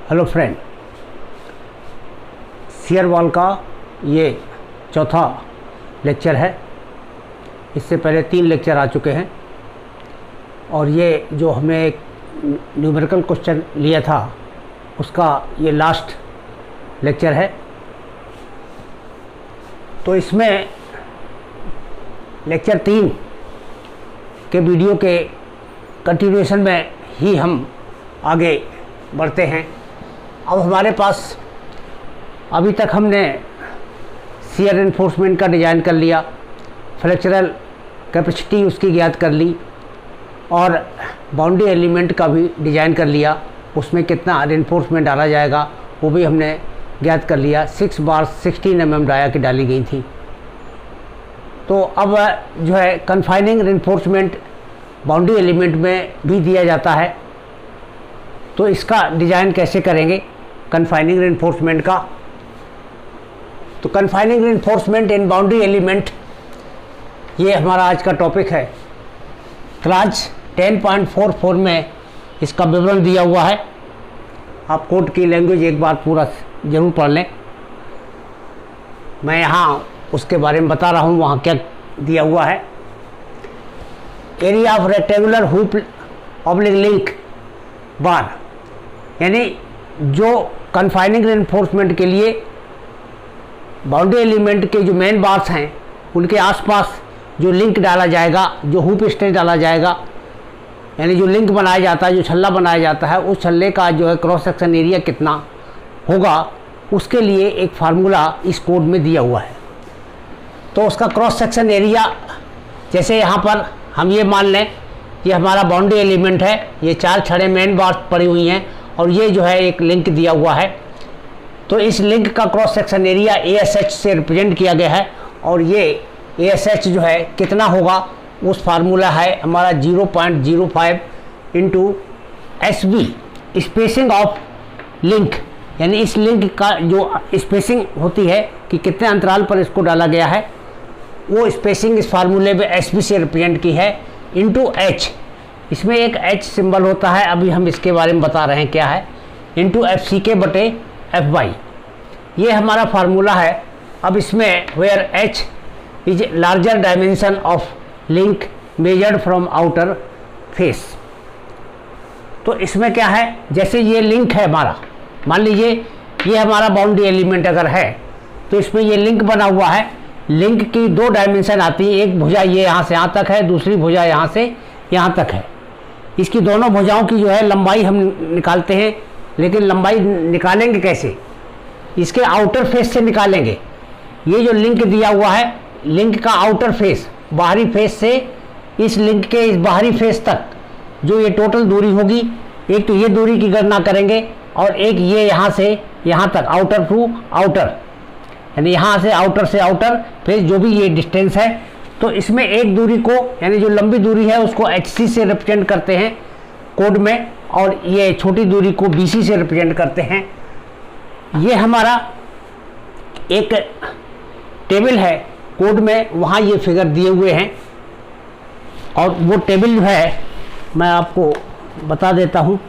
Hello friend, shear wall का ये चौथा लेक्चर है। इससे पहले 3 लेक्चर आ चुके हैं और ये जो हमें एक न्यूमेरिकल क्वेश्चन लिया था उसका ये लास्ट लेक्चर है। तो इसमें लेक्चर 3 के वीडियो के कंटिन्यूएशन में ही हम आगे बढ़ते हैं। अब हमारे पास अभी तक हमने शियर एनफोर्समेंट का डिज़ाइन कर लिया, फ्लेक्चरल कैपेसिटी उसकी ज्ञात कर ली और बाउंड्री एलिमेंट का भी डिज़ाइन कर लिया। उसमें कितना रेनफोर्समेंट डाला जाएगा वो भी हमने ज्ञात कर लिया। 6 बार 16 mm डाया की डाली गई थी। तो अब जो है कन्फाइनिंग रेनफोर्समेंट बाउंड्री एलिमेंट में भी दिया जाता है। तो इसका डिज़ाइन कैसे करेंगे कन्फाइनिंग रेनफोर्समेंट का? तो कन्फाइनिंग रेनफोर्समेंट इन बाउंड्री एलिमेंट, ये हमारा आज का टॉपिक है। क्लास 10.44 में इसका विवरण दिया हुआ है। आप कोड की लैंग्वेज एक बार पूरा ज़रूर पढ़ लें। मैं यहाँ उसके बारे में बता रहा हूँ, वहाँ क्या दिया हुआ है। Area of rectangular hook oblique link bar, यानी जो कन्फाइनिंग रेनफोर्समेंट के लिए बाउंड्री एलिमेंट के जो मेन बार्स हैं उनके आसपास जो लिंक डाला जाएगा, जो हुक स्ट्रेच डाला जाएगा, यानी जो लिंक बनाया जाता है, जो छल्ला बनाया जाता है, उस छल्ले का जो है क्रॉस सेक्शन एरिया कितना होगा, उसके लिए एक फार्मूला इस कोड में दिया हुआ है। तो उसका क्रॉस सेक्शन एरिया, जैसे यहाँ पर हम ये मान लें ये हमारा बाउंड्री एलिमेंट है, ये 4 छड़ें मेन बार्स पड़ी हुई हैं और ये जो है एक लिंक दिया हुआ है। तो इस लिंक का क्रॉस सेक्शन एरिया ASH से रिप्रेजेंट किया गया है और ये ASH जो है कितना होगा, उस फार्मूला है हमारा 0.05 into SB, spacing of link, यानी इस लिंक का जो स्पेसिंग होती है कि कितने अंतराल पर इसको डाला गया है, वो स्पेसिंग इस फार्मूले में SB से रिप्रेजेंट की है, इंटू H। इसमें एक H सिंबल होता है, अभी हम इसके बारे में बता रहे हैं क्या है, इंटू FCK बटे FY, ये हमारा फार्मूला है। अब इसमें where H is larger dimension of link measured from outer face. तो इसमें क्या है, जैसे ये लिंक है हमारा, मान लीजिए ये हमारा बाउंड्री एलिमेंट अगर है तो इसमें ये लिंक बना हुआ है। लिंक की 2 डायमेंशन आती है, एक भुजा ये यहाँ से यहाँ तक है, दूसरी भुजा यहाँ से यहाँ तक है। इसकी दोनों भुजाओं की जो है लंबाई हम निकालते हैं, लेकिन लंबाई निकालेंगे कैसे, इसके आउटर फेस से निकालेंगे। ये जो लिंक दिया हुआ है, लिंक का आउटर फेस, बाहरी फेस से इस लिंक के इस बाहरी फेस तक जो ये टोटल दूरी होगी, एक तो ये दूरी की गणना करेंगे और एक ये यहाँ से यहाँ तक, आउटर टू आउटर, यानी यहाँ से आउटर फेस जो भी ये डिस्टेंस है। तो इसमें एक दूरी को, यानी जो लंबी दूरी है उसको HC से रिप्रेजेंट करते हैं कोड में, और ये छोटी दूरी को BC से रिप्रेजेंट करते हैं। ये हमारा एक टेबल है कोड में, वहाँ ये फिगर दिए हुए हैं और वो टेबल जो है मैं आपको बता देता हूँ।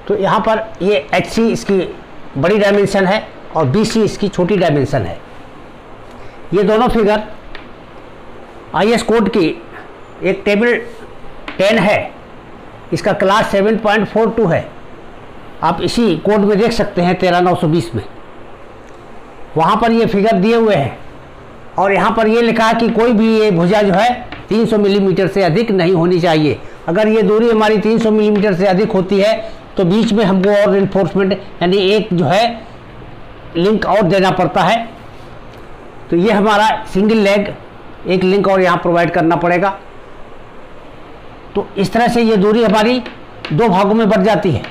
तो यहाँ पर ये HC इसकी बड़ी डायमेंशन है और BC इसकी छोटी डायमेंशन है। ये दोनों फिगर IS कोड की एक टेबल 10 है, इसका क्लास 7.42 है। आप इसी कोड में देख सकते हैं 13920 में, वहाँ पर ये फिगर दिए हुए हैं और यहाँ पर ये लिखा है कि कोई भी ये भुजा जो है 300 मिलीमीटर से अधिक नहीं होनी चाहिए। अगर ये दूरी हमारी 300 मिलीमीटर से अधिक होती है तो बीच में हमको और रेनफोर्समेंट, यानी एक जो है लिंक और देना पड़ता है। तो ये हमारा सिंगल लेग, एक लिंक और यहाँ प्रोवाइड करना पड़ेगा। तो इस तरह से ये दूरी हमारी 2 भागों में बढ़ जाती है।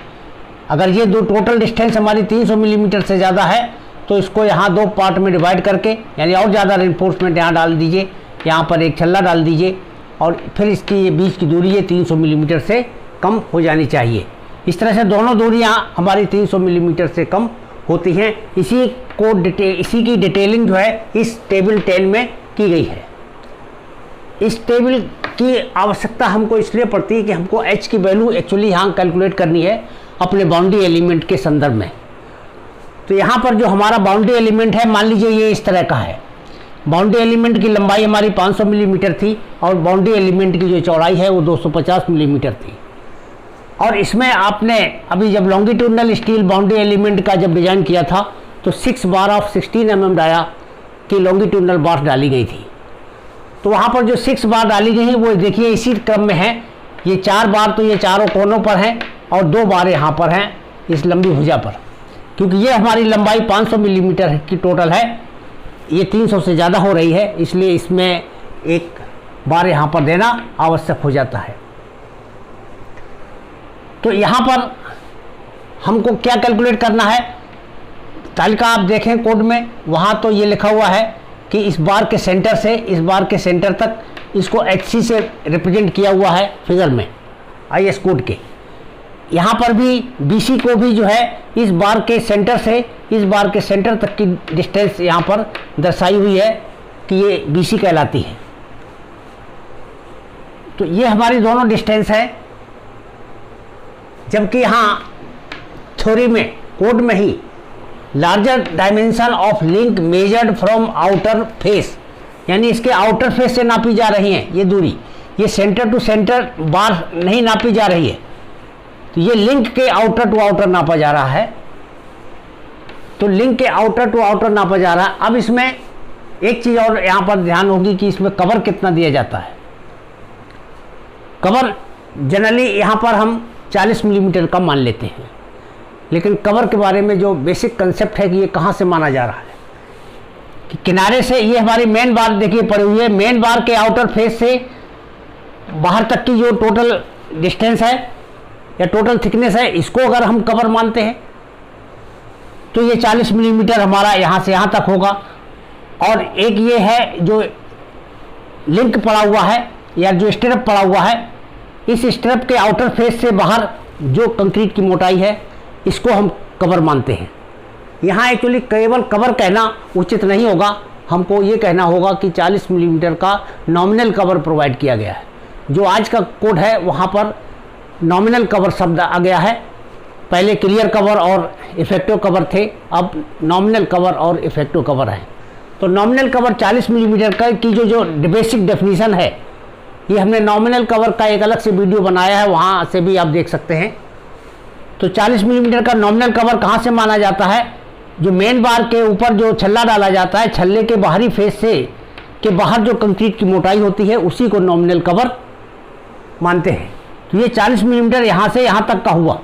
अगर ये दो टोटल डिस्टेंस हमारी 300 मिलीमीटर से ज़्यादा है तो इसको यहाँ 2 पार्ट में डिवाइड करके, यानी और ज़्यादा रेनफोर्समेंट यहाँ डाल दीजिए, यहाँ पर एक छल्ला डाल दीजिए और फिर इसकी ये बीच की दूरी ये 300 मिलीमीटर से कम हो जानी चाहिए। इस तरह से दोनों दूरियां हमारी 300 मिलीमीटर से कम होती हैं। इसी की डिटेलिंग जो है इस टेबल 10 में की गई है। इस टेबल की आवश्यकता हमको इसलिए पड़ती है कि हमको h की वैल्यू एक्चुअली यहाँ कैलकुलेट करनी है अपने बाउंड्री एलिमेंट के संदर्भ में। तो यहाँ पर जो हमारा बाउंड्री एलिमेंट है, मान लीजिए ये इस तरह का है। बाउंड्री एलिमेंट की लंबाई हमारी 500 मिलीमीटर थी और बाउंड्री एलिमेंट की जो चौड़ाई है वो 250 मिलीमीटर थी। और इसमें आपने अभी जब लॉन्गिट्यूडनल स्टील बाउंड्री एलिमेंट का जब डिज़ाइन किया था तो 6 बार ऑफ 16 mm डाया की लॉन्गिट्यूडनल बार डाली गई थी। तो वहाँ पर जो 6 बार डाली गई वो देखिए इसी क्रम में है। ये 4 बार तो ये चारों कोनों पर हैं और 2 बार यहाँ पर हैं इस लंबी भुजा पर, क्योंकि ये हमारी लंबाई 500 मिलीमीटर की टोटल है, ये 300 से ज़्यादा हो रही है, इसलिए इसमें एक बार यहाँ पर देना आवश्यक हो जाता है। तो यहाँ पर हमको क्या कैलकुलेट करना है, तालिका आप देखें कोड में, वहाँ तो ये लिखा हुआ है कि इस बार के सेंटर से इस बार के सेंटर तक इसको HC से रिप्रेजेंट किया हुआ है फिगर में IS कोड के। यहाँ पर भी BC को भी जो है इस बार के सेंटर से इस बार के सेंटर तक की डिस्टेंस यहाँ पर दर्शाई हुई है कि ये BC कहलाती है। तो ये हमारी दोनों डिस्टेंस है, जबकि यहाँ थ्योरी में कोड में ही larger dimension of link measured from outer face, यानी इसके आउटर फेस से नापी जा रही है ये दूरी, ये सेंटर टू सेंटर बार नहीं नापी जा रही है। तो ये लिंक के आउटर टू आउटर नापा जा रहा है। तो लिंक के आउटर टू आउटर नापा जा रहा है। अब इसमें एक चीज़ और यहाँ पर ध्यान होगी कि इसमें कवर कितना दिया जाता है। कवर जनरली यहाँ पर हम 40 मिलीमीटर का मान लेते हैं, लेकिन कवर के बारे में जो बेसिक कंसेप्ट है कि ये कहाँ से माना जा रहा है कि किनारे से, ये हमारी मेन बार देखिए पड़ी हुई है, मेन बार के आउटर फेस से बाहर तक की जो टोटल डिस्टेंस है या टोटल थिकनेस है, इसको अगर हम कवर मानते हैं तो ये 40 मिलीमीटर हमारा यहाँ से यहाँ तक होगा। और एक ये है जो लिंक पड़ा हुआ है या जो स्ट्रिप पड़ा हुआ है, इस स्ट्रिप के आउटर फेस से बाहर जो कंक्रीट की मोटाई है इसको हम कवर मानते हैं। यहाँ एक्चुअली केवल कवर कहना उचित नहीं होगा, हमको ये कहना होगा कि 40 मिलीमीटर का नॉमिनल कवर प्रोवाइड किया गया है। जो आज का कोड है वहाँ पर नॉमिनल कवर शब्द आ गया है, पहले क्लियर कवर और इफेक्टिव कवर थे, अब नॉमिनल कवर और इफेक्टिव कवर है। तो नॉमिनल कवर 40 मिलीमीटर का की जो बेसिक डेफिनीशन है, ये हमने नॉमिनल कवर का एक अलग से वीडियो बनाया है, वहाँ से भी आप देख सकते हैं। तो 40 मिलीमीटर का नॉमिनल कवर कहाँ से माना जाता है, जो मेन बार के ऊपर जो छल्ला डाला जाता है, छल्ले के बाहरी फेस से के बाहर जो कंक्रीट की मोटाई होती है उसी को नॉमिनल कवर मानते हैं। तो ये 40 मिलीमीटर यहाँ से यहाँ तक का हुआ।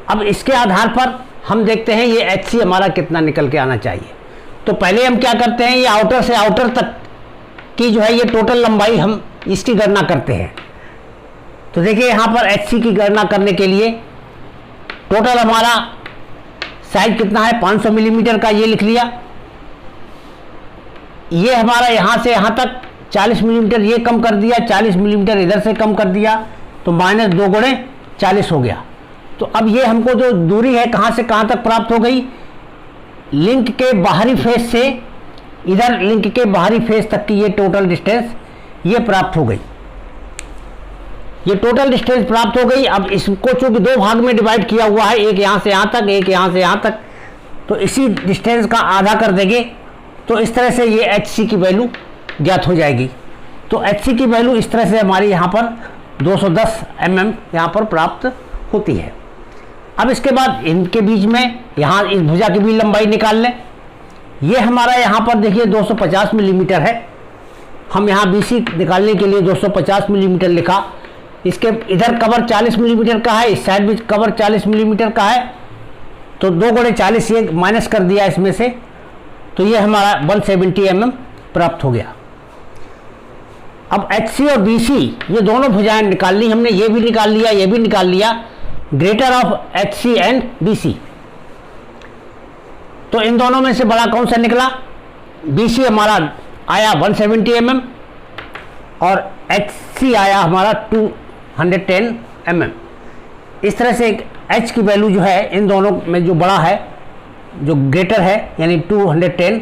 अब इसके आधार पर हम देखते हैं ये HC हमारा कितना निकल के आना चाहिए। तो पहले हम क्या करते हैं, ये आउटर से आउटर तक की जो है ये टोटल लंबाई हम इसकी गणना करते हैं। तो देखिए यहाँ पर HC की गणना करने के लिए टोटल हमारा साइज कितना है, 500 मिलीमीटर का, ये लिख लिया। ये हमारा यहाँ से यहाँ तक 40 मिलीमीटर ये कम कर दिया, 40 मिलीमीटर इधर से कम कर दिया, तो -2 गुणे 40 हो गया। तो अब ये हमको जो दूरी है कहाँ से कहाँ तक प्राप्त हो गई, लिंक के बाहरी फेस से इधर लिंक के बाहरी फेस तक की ये टोटल डिस्टेंस ये प्राप्त हो गई। ये टोटल डिस्टेंस प्राप्त हो गई। अब इसको चूंकि 2 भाग में डिवाइड किया हुआ है, एक यहाँ से यहाँ तक, एक यहाँ से यहाँ तक, तो इसी डिस्टेंस का आधा कर देंगे तो इस तरह से ये HC की वैल्यू ज्ञात हो जाएगी। तो HC की वैल्यू इस तरह से हमारी यहाँ पर 210 mm यहाँ पर प्राप्त होती है। अब इसके बाद इनके बीच में यहाँ इस भुजा की भी लंबाई निकाल लें। ये हमारा यहाँ पर देखिए 250 मिलीमीटर है, हम यहाँ BC निकालने के लिए 250 मिलीमीटर लिखा। इसके इधर कवर 40 मिलीमीटर का है, इस साइड भी कवर 40 मिलीमीटर का है, तो 2 गुणे 40 ये माइनस कर दिया इसमें से, तो ये हमारा 170 mm प्राप्त हो गया। अब HC और BC ये दोनों भुजाएं निकाल ली हमने, ये भी निकाल लिया, ये भी निकाल लिया, greater of HC and BC। तो इन दोनों में से बड़ा कौन सा निकला, BC हमारा आया 170 mm और HC आया हमारा 210 mm। इस तरह से H की वैल्यू जो है इन दोनों में जो बड़ा है, जो ग्रेटर है, यानी 210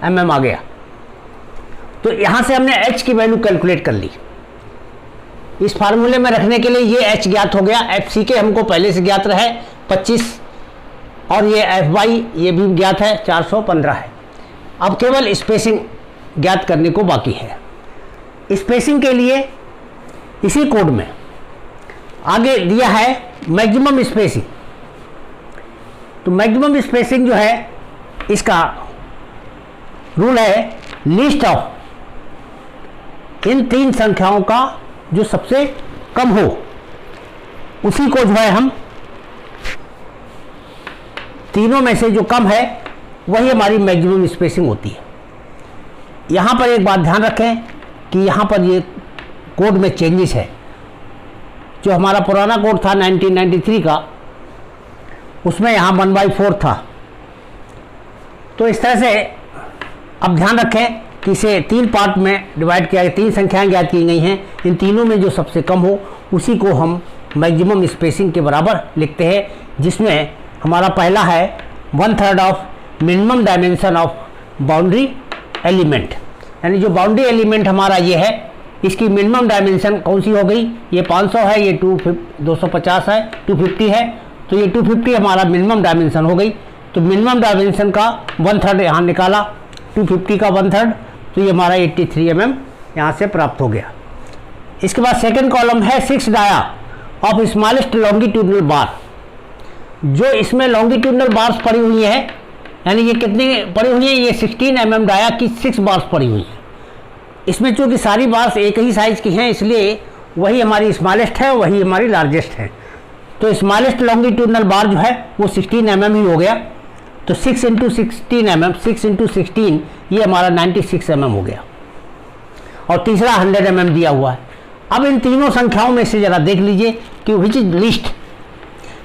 mm आ गया। तो यहाँ से हमने H की वैल्यू कैलकुलेट कर ली। इस फार्मूले में रखने के लिए ये H ज्ञात हो गया। FCK हमको पहले से ज्ञात रहा है 25, और ये FY ये भी ज्ञात है 415 है। अब केवल स्पेसिंग ज्ञात करने को बाकी है। स्पेसिंग के लिए इसी कोड में आगे दिया है मैक्सिमम स्पेसिंग। तो मैक्सिमम स्पेसिंग जो है इसका रूल है लिस्ट ऑफ इन तीन संख्याओं का जो सबसे कम हो उसी को जो है हम तीनों में से जो कम है वही हमारी मैक्सिमम स्पेसिंग होती है। यहाँ पर एक बात ध्यान रखें कि यहाँ पर ये कोड में चेंजेस है। जो हमारा पुराना कोड था 1993 का, उसमें यहाँ 1/4 था। तो इस तरह से अब ध्यान रखें कि इसे तीन पार्ट में डिवाइड किया गया, तीन संख्याएं ज्ञात की गई हैं। इन तीनों में जो सबसे कम हो उसी को हम मैक्सिमम स्पेसिंग के बराबर लिखते हैं, जिसमें हमारा पहला है 1/3 of minimum dimension of boundary element. यानी जो बाउंड्री एलिमेंट हमारा ये है, इसकी मिनिमम डायमेंशन कौन सी हो गई? ये 500 है, ये 250 है, 250 है। तो ये 250 हमारा मिनिमम डायमेंशन हो गई। तो मिनिमम डायमेंशन का 1/3 यहाँ निकाला, 250 का 1/3, तो ये हमारा 83 mm यहाँ से प्राप्त हो गया। इसके बाद सेकंड कॉलम है 6 डाया ऑफ स्मॉलेस्ट लॉन्गिट्यूडनल बार। जो इसमें लॉन्गिट्यूडनल बार्स पड़ी हुई है, यानी ये कितनी पड़ी हुई है? ये 16 mm डाया की 6 बार्स पड़ी हुई है। इसमें चूँकि सारी बार्स एक ही साइज की हैं, इसलिए वही हमारी स्मॉलेस्ट है, वही हमारी लार्जेस्ट है। तो स्मॉलेस्ट लॉन्गिट्यूडनल बार जो है वो 16 mm ही हो गया। तो 6 × 16 mm, 6 × 16 ये हमारा 96 mm हो गया। और तीसरा 100 mm दिया हुआ है। अब इन तीनों संख्याओं में से ज़रा देख लीजिए कि विच इज लीस्ट।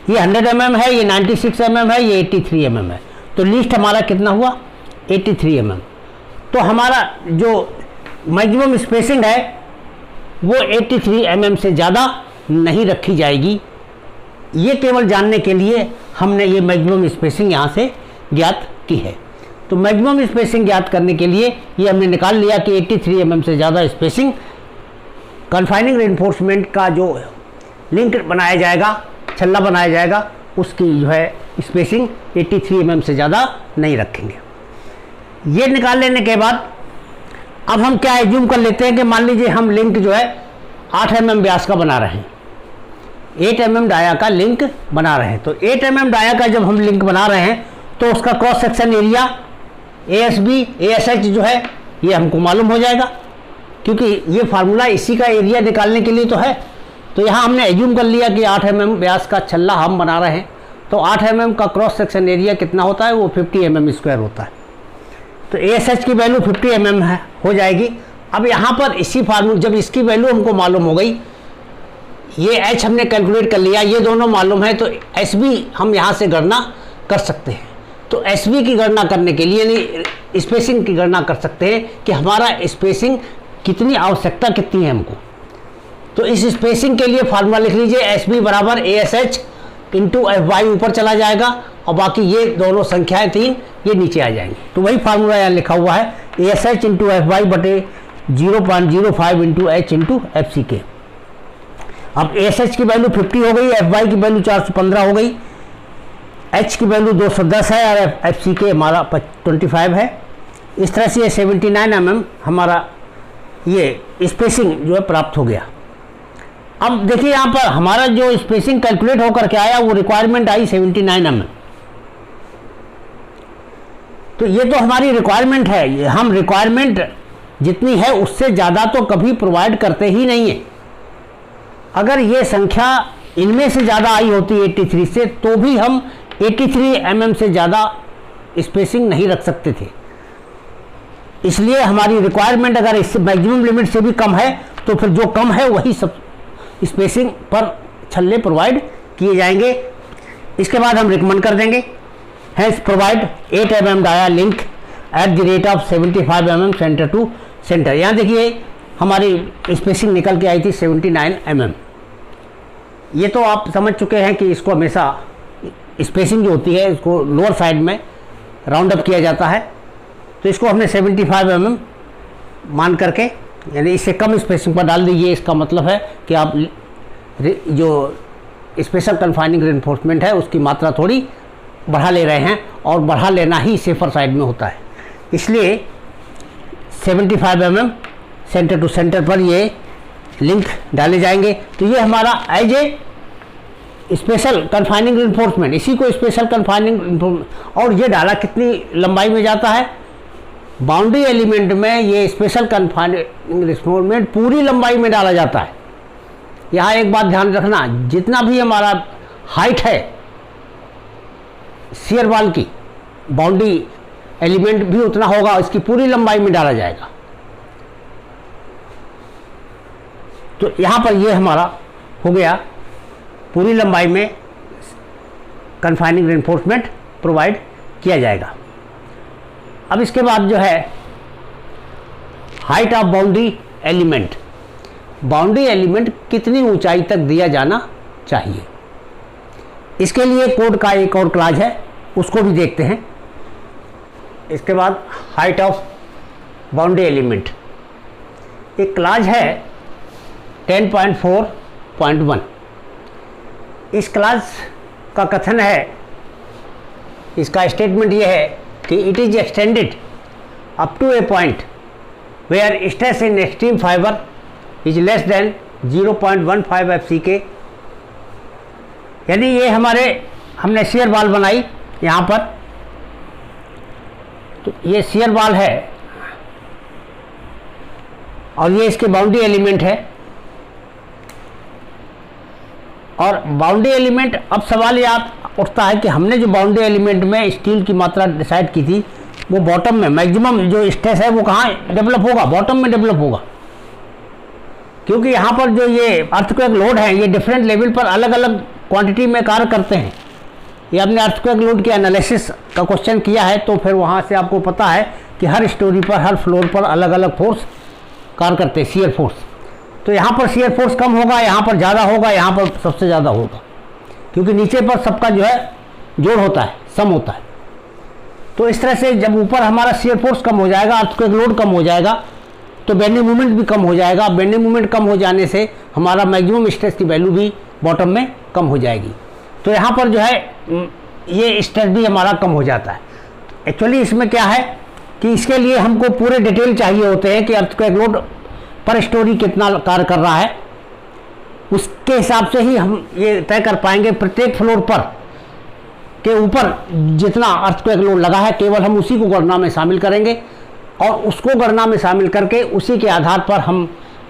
ये 100 mm है, ये 96 mm है, ये 83 mm है। तो लीस्ट हमारा कितना हुआ? 83 mm। तो हमारा जो मैक्सिमम स्पेसिंग है वो 83 mm से ज़्यादा नहीं रखी जाएगी। ये केवल जानने के लिए हमने ये मैक्सिमम स्पेसिंग यहाँ से ज्ञात की है। तो मैक्सिमम स्पेसिंग ज्ञात करने के लिए ये हमने निकाल लिया कि 83 mm से ज़्यादा स्पेसिंग कन्फाइनिंग रेनफोर्समेंट का जो लिंक बनाया जाएगा, छल्ला बनाया जाएगा, उसकी जो है स्पेसिंग 83 mm से ज़्यादा नहीं रखेंगे। ये निकाल लेने के बाद अब हम क्या एज्यूम कर लेते हैं कि मान लीजिए हम लिंक जो है 8 mm व्यास का बना रहे हैं, 8 mm डाया का लिंक बना रहे हैं। तो 8 mm डाया का जब हम लिंक बना रहे हैं तो उसका cross section area ASB ASH जो है ये हमको मालूम हो जाएगा, क्योंकि ये फार्मूला इसी का एरिया निकालने के लिए तो है। तो यहाँ हमने एज्यूम कर लिया कि 8 mm व्यास का छल्ला हम बना रहे हैं, तो 8 mm का क्रॉस सेक्शन एरिया कितना होता है? वो 50 mm² होता है। तो ASH की वैल्यू 50 mm है, हो जाएगी। अब यहाँ पर इसी फार्मूला, जब इसकी वैल्यू हमको मालूम हो गई, ये H हमने कैलकुलेट कर लिया, ये दोनों मालूम है, तो SB हम यहाँ से गणना कर सकते हैं। तो SB की गणना करने के लिए, यानी स्पेसिंग की गणना कर सकते हैं कि हमारा स्पेसिंग कितनी, आवश्यकता कितनी है हमको। तो इस स्पेसिंग के लिए फार्मूला लिख लीजिए, SB बराबर ASH × FY ऊपर चला जाएगा, और बाकी ये दोनों संख्याएं तीन ये नीचे आ जाएंगी। तो वही फार्मूला यहाँ लिखा हुआ है, ASH × FY बटे 0.05 × H × FCK। अब ASH की वैल्यू 50 हो गई, FY की वैल्यू 415 हो गई, H की वैल्यू 210 है, और FCK हमारा 25 है। इस तरह से ये 79 mm हमारा ये स्पेसिंग जो है प्राप्त हो गया। अब देखिए यहाँ पर हमारा जो स्पेसिंग कैलकुलेट होकर के आया वो रिक्वायरमेंट आई 79 mm। तो ये तो हमारी रिक्वायरमेंट है, हम रिक्वायरमेंट जितनी है उससे ज़्यादा तो कभी प्रोवाइड करते ही नहीं है। अगर ये संख्या इनमें से ज़्यादा आई होती 83 से, तो भी हम 83 mm से ज़्यादा स्पेसिंग नहीं रख सकते थे। इसलिए हमारी रिक्वायरमेंट अगर इससे मैक्सिमम लिमिट से भी कम है, तो फिर जो कम है वही सब स्पेसिंग पर छल्ले प्रोवाइड किए जाएंगे। इसके बाद हम रिकमेंड कर देंगे, hence provide 8 mm dia link at the rate of 75 mm centre to centre. यहाँ देखिए हमारी स्पेसिंग निकल के आई थी 79 mm। ये तो आप समझ चुके हैं कि इसको हमेशा स्पेसिंग जो होती है इसको लोअर साइड में राउंड अप किया जाता है, तो इसको हमने 75 mm मान करके, यानी इससे कम स्पेसिंग पर डाल दीजिए। इसका मतलब है कि आप जो स्पेशल कन्फाइनिंग रेनफोर्समेंट है उसकी मात्रा थोड़ी बढ़ा ले रहे हैं, और बढ़ा लेना ही सेफर साइड में होता है। इसलिए 75 mm सेंटर टू सेंटर पर ये लिंक डाले जाएंगे। तो ये हमारा as a special confining reinforcement, इसी को स्पेशल कन्फाइनिंग, और ये डाला कितनी लंबाई में जाता है, बाउंड्री एलिमेंट में ये स्पेशल कन्फाइनिंग रेनफोर्समेंट पूरी लंबाई में डाला जाता है। यहाँ एक बात ध्यान रखना, जितना भी हमारा हाइट है शियर वॉल की, बाउंड्री एलिमेंट भी उतना होगा, इसकी पूरी लंबाई में डाला जाएगा। तो यहाँ पर ये हमारा हो गया पूरी लंबाई में कन्फाइनिंग रेनफोर्समेंट प्रोवाइड किया जाएगा। अब इसके बाद जो है height of boundary element, boundary element कितनी ऊंचाई तक दिया जाना चाहिए, इसके लिए कोड का एक और क्लाज है, उसको भी देखते हैं। इसके बाद हाइट ऑफ बाउंड्री एलिमेंट, एक क्लाज है 10.4.1। इस क्लास का कथन है, इसका स्टेटमेंट ये है कि it is extended up to a point where stress in extreme fibre is less than 0.15 FCK। यानी ये हमने शियर वॉल बनाई यहाँ पर, तो ये शियर वॉल है और ये इसके बाउंड्री एलिमेंट है। और बाउंड्री एलिमेंट, अब सवाल ये उठता है कि हमने जो बाउंड्री एलिमेंट में स्टील की मात्रा डिसाइड की थी वो बॉटम में मैक्सिमम जो स्ट्रेस है वो कहाँ डेवलप होगा, बॉटम में डेवलप होगा, क्योंकि यहाँ पर जो ये अर्थक्वेक लोड है ये डिफरेंट लेवल पर अलग अलग क्वांटिटी में कार्य करते हैं। ये आपने अर्थक्वेक लोड के एनालिसिस का क्वेश्चन किया है, तो फिर वहाँ से आपको पता है कि हर स्टोरी पर, हर फ्लोर पर अलग अलग फोर्स कार्य करते हैं, शियर फोर्स। तो यहाँ पर शियर फोर्स कम होगा, यहाँ पर ज़्यादा होगा, यहाँ पर सबसे ज़्यादा होगा, क्योंकि नीचे पर सबका जो है जोड़ होता है, सम होता है। तो इस तरह से जब ऊपर हमारा शियर फोर्स कम हो जाएगा, अर्थक्वेक लोड कम हो जाएगा, तो बेंडिंग मोमेंट भी कम हो जाएगा। बेंडिंग मोमेंट कम हो जाने से हमारा मैक्सिमम स्ट्रेस की वैल्यू भी बॉटम में कम हो जाएगी। तो यहाँ पर जो है ये स्ट्रेस भी हमारा कम हो जाता है। एक्चुअली इसमें क्या है कि इसके लिए हमको पूरे डिटेल चाहिए होते हैं कि अर्थक्वेक लोड पर स्टोरी कितना कार्य कर रहा है, उसके हिसाब से ही हम ये तय कर पाएंगे प्रत्येक फ्लोर पर के ऊपर जितना अर्थक्वेक लोड लगा है, केवल हम उसी को गणना में शामिल करेंगे, और उसको गणना में शामिल करके उसी के आधार पर हम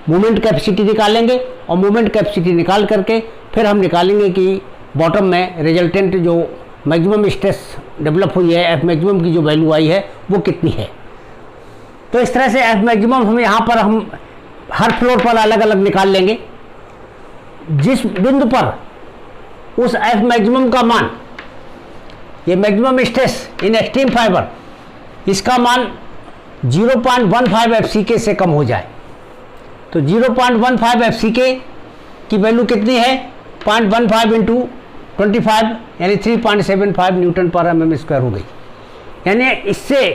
मोमेंट कैपेसिटी निकालेंगे, और मोमेंट कैपेसिटी निकाल करके फिर हम निकालेंगे कि बॉटम में रिजल्टेंट जो मैक्सिमम स्ट्रेस डेवलप हुई है, एफ मैक्सिमम की जो वैल्यू आई है वो कितनी है। तो इस तरह से एफ मैक्सिमम हम यहाँ पर हम हर फ्लोर पर अलग अलग निकाल लेंगे। जिस बिंदु पर उस एफ मैक्सिमम का मान, ये maximum stress in extreme fibre, इसका मान 0.15 FCK से कम हो जाए, तो 0.15 FCK की वैल्यू कितनी है, 0.15 इंटू 25 यानी 3.75 न्यूटन पर mm² हो गई। यानी इससे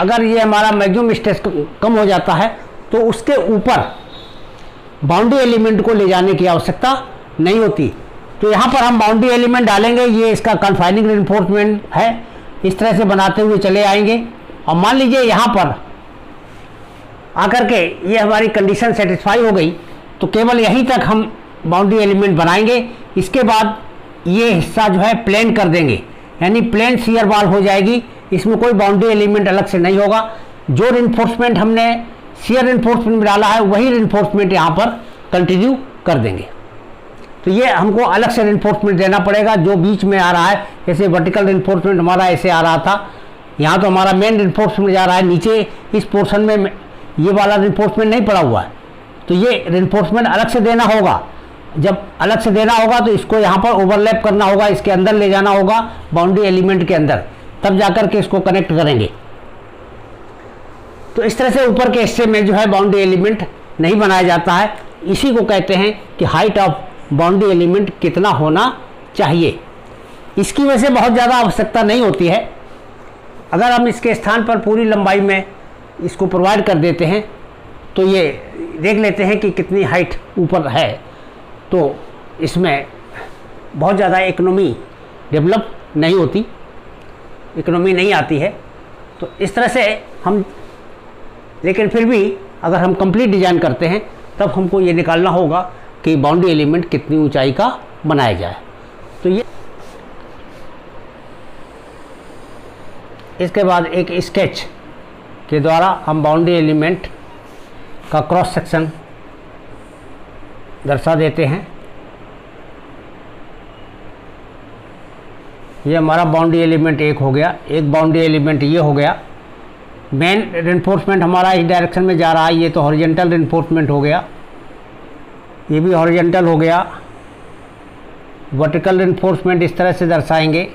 अगर ये हमारा मैक्सिमम स्ट्रेस कम हो जाता है तो उसके ऊपर बाउंड्री एलिमेंट को ले जाने की आवश्यकता नहीं होती। तो यहाँ पर हम बाउंड्री एलिमेंट डालेंगे, ये इसका कन्फाइनिंग रेनफोर्समेंट है, इस तरह से बनाते हुए चले आएंगे। और मान लीजिए यहाँ पर आकर के ये हमारी कंडीशन सेटिस्फाई हो गई, तो केवल यहीं तक हम बाउंड्री एलिमेंट बनाएंगे। इसके बाद ये हिस्सा जो है प्लेन कर देंगे, यानी प्लेन शियर वॉल हो जाएगी, इसमें कोई बाउंड्री एलिमेंट अलग से नहीं होगा। जो रेनफोर्समेंट हमने शियर रेनफोर्समेंट में डाला है वही रेनफोर्समेंट यहाँ पर कंटिन्यू कर देंगे। तो ये हमको अलग से रेनफोर्समेंट देना पड़ेगा जो बीच में आ रहा है। जैसे वर्टिकल रेनफोर्समेंट हमारा ऐसे आ रहा था, यहाँ तो हमारा मेन रेनफोर्समेंट जा रहा है, नीचे इस पोर्शन में ये वाला रेनफोर्समेंट नहीं पड़ा हुआ है, तो ये रेनफोर्समेंट अलग से देना होगा। जब अलग से देना होगा तो इसको यहाँ पर ओवरलैप करना होगा, इसके अंदर ले जाना होगा बाउंड्री एलिमेंट के अंदर, तब जाकर के इसको कनेक्ट करेंगे। तो इस तरह से ऊपर के हिस्से में जो है बाउंड्री एलिमेंट नहीं बनाया जाता है। इसी को कहते हैं कि हाइट ऑफ बाउंड्री एलिमेंट कितना होना चाहिए। इसकी वजह से बहुत ज़्यादा आवश्यकता नहीं होती है। अगर हम इसके स्थान पर पूरी लंबाई में इसको प्रोवाइड कर देते हैं तो ये देख लेते हैं कि कितनी हाइट ऊपर है, तो इसमें बहुत ज़्यादा इकोनॉमी डेवलप नहीं होती, इकोनॉमी नहीं आती है। तो इस तरह से हम, लेकिन फिर भी अगर हम कंप्लीट डिज़ाइन करते हैं तब हमको ये निकालना होगा कि बाउंड्री एलिमेंट कितनी ऊंचाई का बनाया जाए। तो ये इसके बाद एक स्केच के द्वारा हम बाउंड्री एलिमेंट का क्रॉस सेक्शन दर्शा देते हैं। ये हमारा बाउंड्री एलिमेंट एक हो गया, एक बाउंड्री एलिमेंट ये हो गया। मेन रेनफोर्समेंट हमारा इस डायरेक्शन में जा रहा है, ये तो हॉरिजॉन्टल रेनफोर्समेंट हो गया, ये भी हॉरिजॉन्टल हो गया। वर्टिकल रेनफोर्समेंट इस तरह से दर्शाएंगे।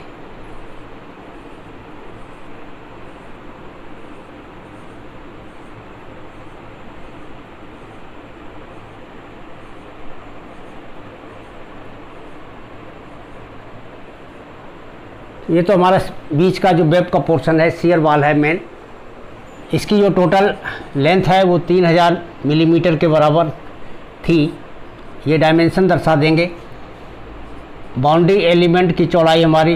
ये तो हमारा बीच का जो वेब का पोर्शन है, शियर वॉल है मेन। इसकी जो टोटल लेंथ है वो 3000 मिलीमीटर के बराबर थी। ये डायमेंशन दर्शा देंगे। बाउंड्री एलिमेंट की चौड़ाई हमारी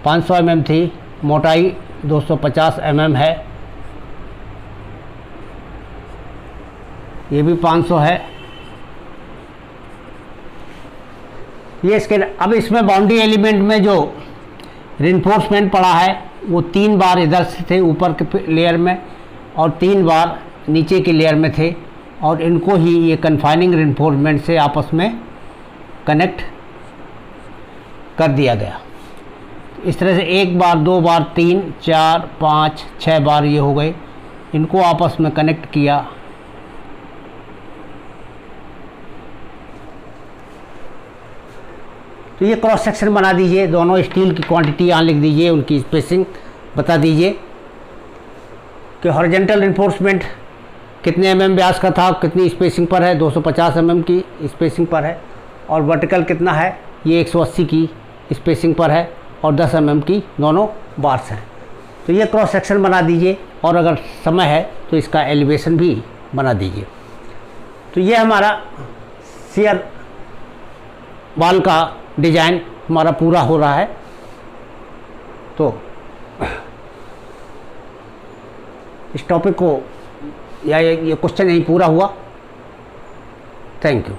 500 mm थी, मोटाई 250 mm है। ये भी 500 है। ये इसके, अब इसमें बाउंड्री एलिमेंट में जो रेनफोर्समेंट पड़ा है वो 3 बार इधर से थे ऊपर के लेयर में और 3 बार नीचे के लेयर में थे, और इनको ही ये कन्फाइनिंग रेनफोर्समेंट से आपस में कनेक्ट कर दिया गया। इस तरह से 1 बार, 2 बार, 3, 4, 5, 6 बार ये हो गए, इनको आपस में कनेक्ट किया। तो ये क्रॉस सेक्शन बना दीजिए। दोनों स्टील की क्वांटिटी यहाँ लिख दीजिए, उनकी स्पेसिंग बता दीजिए कि हॉरिजॉन्टल रेनफोर्समेंट कितने mm व्यास का था, कितनी स्पेसिंग पर है, 250 mm की स्पेसिंग पर है, और वर्टिकल कितना है, ये 180 की स्पेसिंग पर है, और 10 mm की दोनों बार्स हैं। तो ये क्रॉस सेक्शन बना दीजिए, और अगर समय है तो इसका एलिवेशन भी बना दीजिए। तो ये हमारा शियर वॉल का डिज़ाइन हमारा पूरा हो रहा है। तो इस टॉपिक को या ये क्वेश्चन यहीं पूरा हुआ। Thank you.